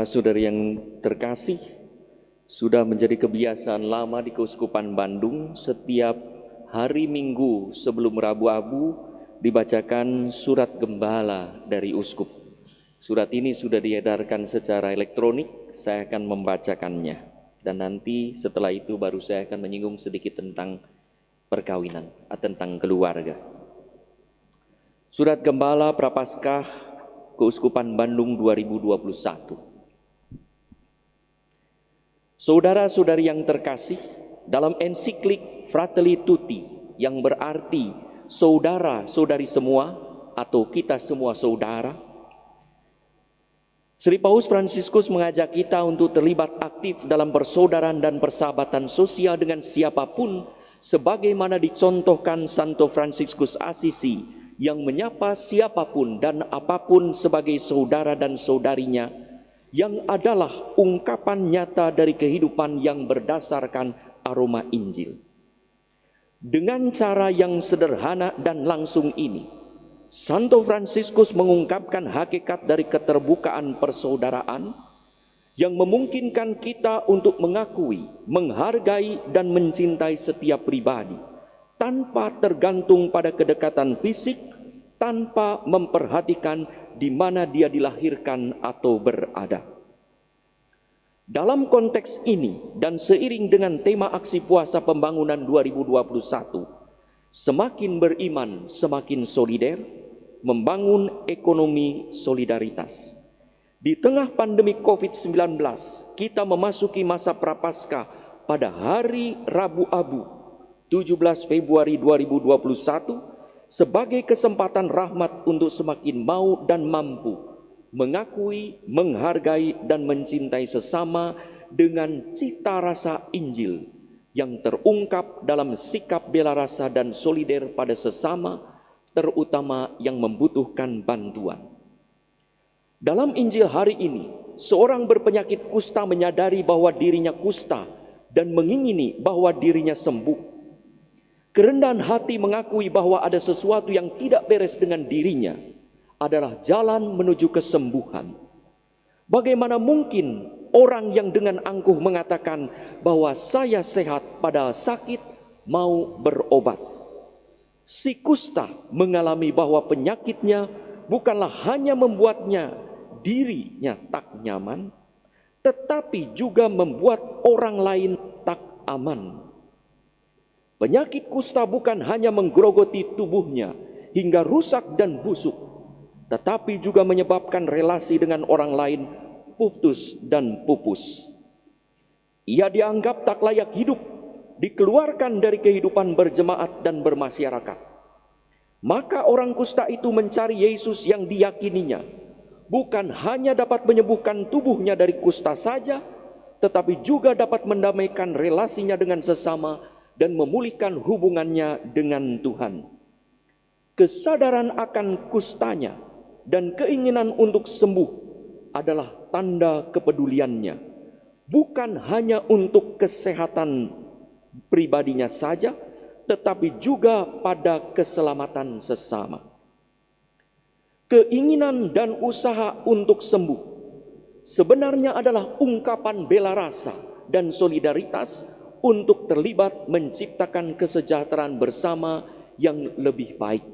Saudari yang terkasih, sudah menjadi kebiasaan lama di Keuskupan Bandung setiap hari Minggu sebelum Rabu Abu dibacakan surat gembala dari uskup. Surat ini sudah diedarkan secara elektronik, saya akan membacakannya. Dan nanti setelah itu baru saya akan menyinggung sedikit tentang perkawinan, tentang keluarga. Surat Gembala Prapaskah Keuskupan Bandung 2021. Saudara-saudari yang terkasih, dalam ensiklik Fratelli Tutti yang berarti saudara-saudari semua atau kita semua saudara, Sri Paus Fransiskus mengajak kita untuk terlibat aktif dalam persaudaraan dan persahabatan sosial dengan siapapun sebagaimana dicontohkan Santo Fransiskus Assisi yang menyapa siapapun dan apapun sebagai saudara dan saudarinya, yang adalah ungkapan nyata dari kehidupan yang berdasarkan aroma Injil. Dengan cara yang sederhana dan langsung ini, Santo Fransiskus mengungkapkan hakikat dari keterbukaan persaudaraan yang memungkinkan kita untuk mengakui, menghargai, dan mencintai setiap pribadi tanpa tergantung pada kedekatan fisik, tanpa memperhatikan di mana dia dilahirkan atau berada. Dalam konteks ini dan seiring dengan tema aksi puasa pembangunan 2021, semakin beriman, semakin solider, membangun ekonomi solidaritas. Di tengah pandemi COVID-19, kita memasuki masa Prapaskah pada hari Rabu Abu, 17 Februari 2021, sebagai kesempatan rahmat untuk semakin mau dan mampu mengakui, menghargai, dan mencintai sesama dengan cita rasa Injil yang terungkap dalam sikap bela rasa dan solider pada sesama, terutama yang membutuhkan bantuan. Dalam Injil hari ini, seorang berpenyakit kusta menyadari bahwa dirinya kusta dan mengingini bahwa dirinya sembuh. Kerendahan hati mengakui bahwa ada sesuatu yang tidak beres dengan dirinya adalah jalan menuju kesembuhan. Bagaimana mungkin orang yang dengan angkuh mengatakan bahwa saya sehat padahal sakit mau berobat? Si kusta mengalami bahwa penyakitnya bukanlah hanya membuatnya dirinya tak nyaman, tetapi juga membuat orang lain tak aman. Penyakit kusta bukan hanya menggerogoti tubuhnya hingga rusak dan busuk, tetapi juga menyebabkan relasi dengan orang lain putus dan pupus. Ia dianggap tak layak hidup, dikeluarkan dari kehidupan berjemaat dan bermasyarakat. Maka orang kusta itu mencari Yesus yang diyakininya bukan hanya dapat menyembuhkan tubuhnya dari kusta saja, tetapi juga dapat mendamaikan relasinya dengan sesama dan memulihkan hubungannya dengan Tuhan. Kesadaran akan kustanya dan keinginan untuk sembuh adalah tanda kepeduliannya, bukan hanya untuk kesehatan pribadinya saja, tetapi juga pada keselamatan sesama. Keinginan dan usaha untuk sembuh sebenarnya adalah ungkapan bela rasa dan solidaritas untuk terlibat menciptakan kesejahteraan bersama yang lebih baik.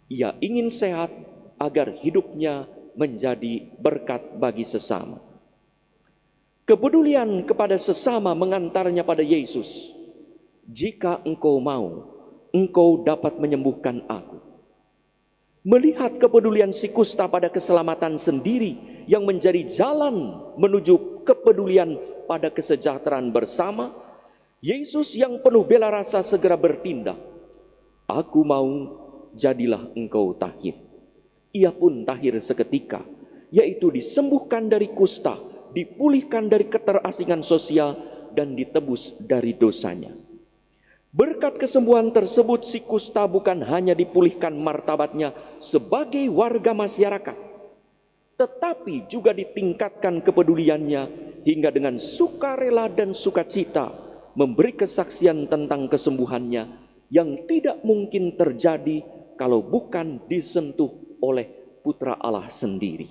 Ia ingin sehat agar hidupnya menjadi berkat bagi sesama. Kepedulian kepada sesama mengantarnya pada Yesus. Jika engkau mau, engkau dapat menyembuhkan aku. Melihat kepedulian si kusta pada keselamatan sendiri yang menjadi jalan menuju kepedulian pada kesejahteraan bersama, Yesus yang penuh bela rasa segera bertindak. Aku mau, jadilah engkau tahir. Ia pun tahir seketika, yaitu disembuhkan dari kusta, dipulihkan dari keterasingan sosial, dan ditebus dari dosanya. Berkat kesembuhan tersebut, si kusta bukan hanya dipulihkan martabatnya sebagai warga masyarakat, tetapi juga ditingkatkan kepeduliannya hingga dengan sukarela dan sukacita memberi kesaksian tentang kesembuhannya yang tidak mungkin terjadi kalau bukan disentuh oleh Putra Allah sendiri.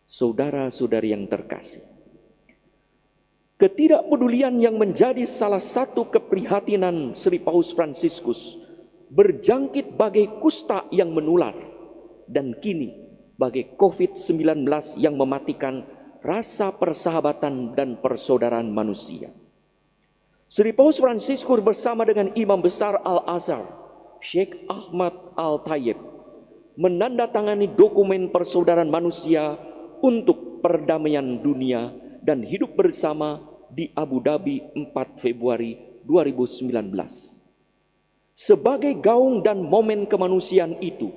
Saudara-saudari yang terkasih, ketidakpedulian yang menjadi salah satu keprihatinan Sri Paus Fransiskus berjangkit bagai kusta yang menular dan kini bagai COVID-19 yang mematikan rasa persahabatan dan persaudaraan manusia. Sri Paus Fransiskus bersama dengan Imam Besar Al-Azhar, Syekh Ahmad Al-Tayyib, menandatangani dokumen persaudaraan manusia untuk perdamaian dunia dan hidup bersama di Abu Dhabi 4 Februari 2019. Sebagai gaung dan momen kemanusiaan itu,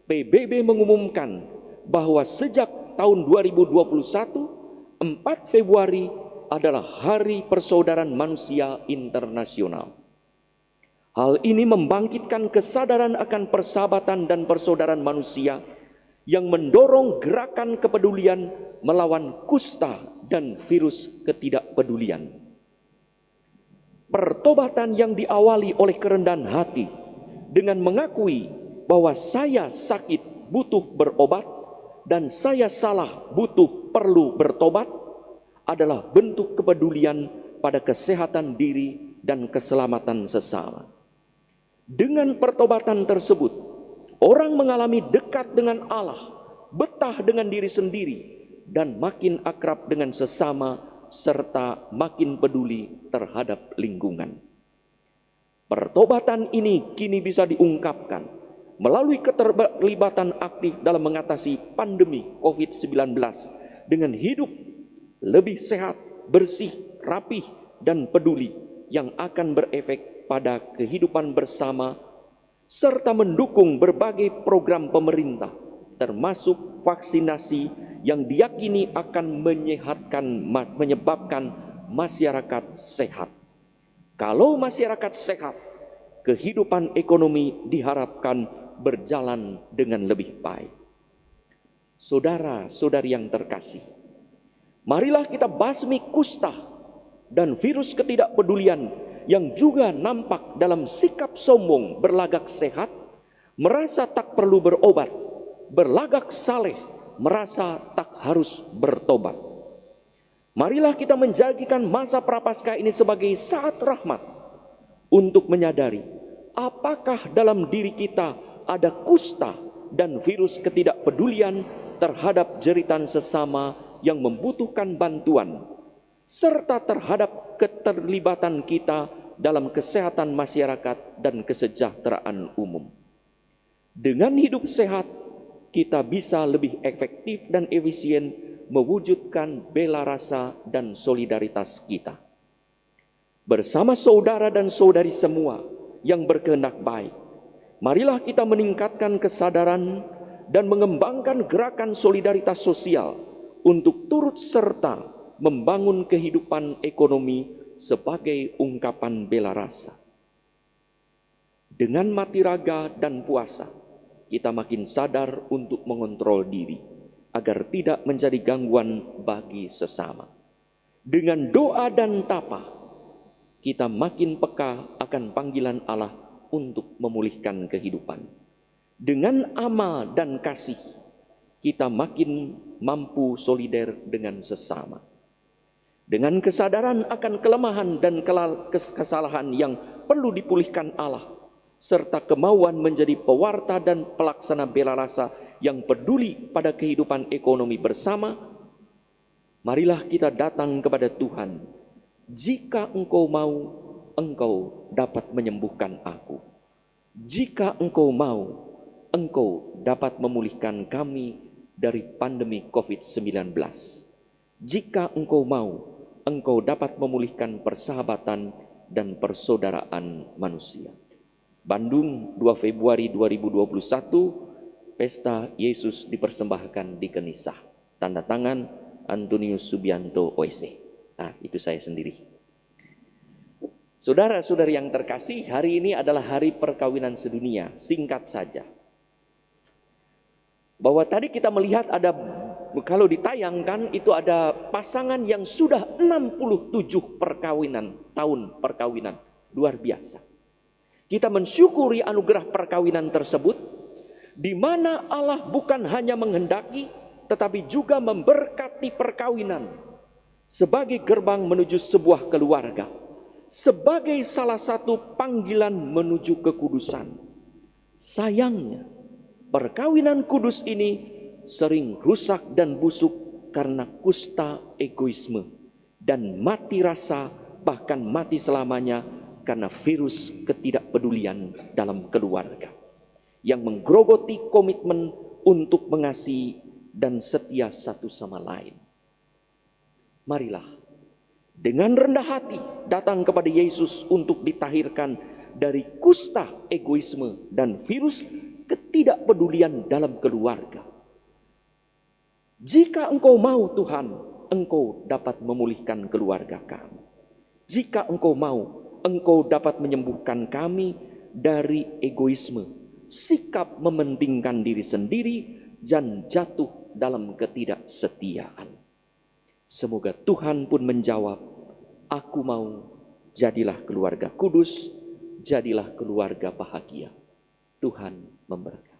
PBB mengumumkan bahwa sejak tahun 2021, 4 Februari adalah Hari Persaudaraan Manusia Internasional. Hal ini membangkitkan kesadaran akan persahabatan dan persaudaraan manusia yang mendorong gerakan kepedulian melawan kusta dan virus ketidakpedulian. Pertobatan yang diawali oleh kerendahan hati dengan mengakui bahwa saya sakit butuh berobat dan saya salah butuh perlu bertobat adalah bentuk kepedulian pada kesehatan diri dan keselamatan sesama. Dengan pertobatan tersebut, orang mengalami dekat dengan Allah, betah dengan diri sendiri, dan makin akrab dengan sesama, serta makin peduli terhadap lingkungan. Pertobatan ini kini bisa diungkapkan melalui keterlibatan aktif dalam mengatasi pandemi COVID-19 dengan hidup lebih sehat, bersih, rapih, dan peduli yang akan berefek pada kehidupan bersama serta mendukung berbagai program pemerintah termasuk vaksinasi yang diyakini akan menyebabkan masyarakat sehat. Kalau masyarakat sehat, kehidupan ekonomi diharapkan berjalan dengan lebih baik. Saudara-saudari yang terkasih, marilah kita basmi kusta dan virus ketidakpedulian yang juga nampak dalam sikap sombong berlagak sehat, merasa tak perlu berobat, berlagak saleh, merasa tak harus bertobat. Marilah kita menjadikan masa prapaskah ini sebagai saat rahmat untuk menyadari apakah dalam diri kita ada kusta dan virus ketidakpedulian terhadap jeritan sesama yang membutuhkan bantuan, serta terhadap keterlibatan kita dalam kesehatan masyarakat dan kesejahteraan umum. Dengan hidup sehat, kita bisa lebih efektif dan efisien mewujudkan bela rasa dan solidaritas kita. Bersama saudara dan saudari semua yang berkehendak baik, marilah kita meningkatkan kesadaran dan mengembangkan gerakan solidaritas sosial untuk turut serta membangun kehidupan ekonomi sebagai ungkapan bela rasa. Dengan mati raga dan puasa, kita makin sadar untuk mengontrol diri agar tidak menjadi gangguan bagi sesama. Dengan doa dan tapa, kita makin peka akan panggilan Allah untuk memulihkan kehidupan. Dengan amal dan kasih, kita makin mampu solider dengan sesama. Dengan kesadaran akan kelemahan dan kesalahan yang perlu dipulihkan Allah, serta kemauan menjadi pewarta dan pelaksana bela rasa yang peduli pada kehidupan ekonomi bersama, marilah kita datang kepada Tuhan. Jika Engkau mau, Engkau dapat menyembuhkan aku. Jika Engkau mau, Engkau dapat memulihkan kami dari pandemi COVID-19. Jika Engkau mau, Engkau dapat memulihkan persahabatan dan persaudaraan manusia. Bandung, 2 Februari 2021, Pesta Yesus dipersembahkan di Kenisah. Tanda tangan Antonius Subianto OSC. Nah, itu saya sendiri. Saudara-saudari yang terkasih, hari ini adalah hari perkawinan sedunia. Singkat saja. Bahwa tadi kita melihat ada, kalau ditayangkan itu ada pasangan yang sudah 67 tahun perkawinan. Luar biasa. Kita mensyukuri anugerah perkawinan tersebut, di mana Allah bukan hanya menghendaki, tetapi juga memberkati perkawinan sebagai gerbang menuju sebuah keluarga, sebagai salah satu panggilan menuju kekudusan. Sayangnya, perkawinan kudus ini sering rusak dan busuk karena kusta egoisme dan mati rasa, bahkan mati selamanya karena virus ketidakpedulian dalam keluarga yang menggerogoti komitmen untuk mengasihi dan setia satu sama lain. Marilah dengan rendah hati datang kepada Yesus untuk ditahirkan dari kusta egoisme dan virus ketidakpedulian dalam keluarga. Jika Engkau mau Tuhan, Engkau dapat memulihkan keluarga kami. Jika Engkau mau, Engkau dapat menyembuhkan kami dari egoisme, sikap mementingkan diri sendiri, dan jatuh dalam ketidaksetiaan. Semoga Tuhan pun menjawab, aku mau, jadilah keluarga kudus, jadilah keluarga bahagia. Tuhan memberkati.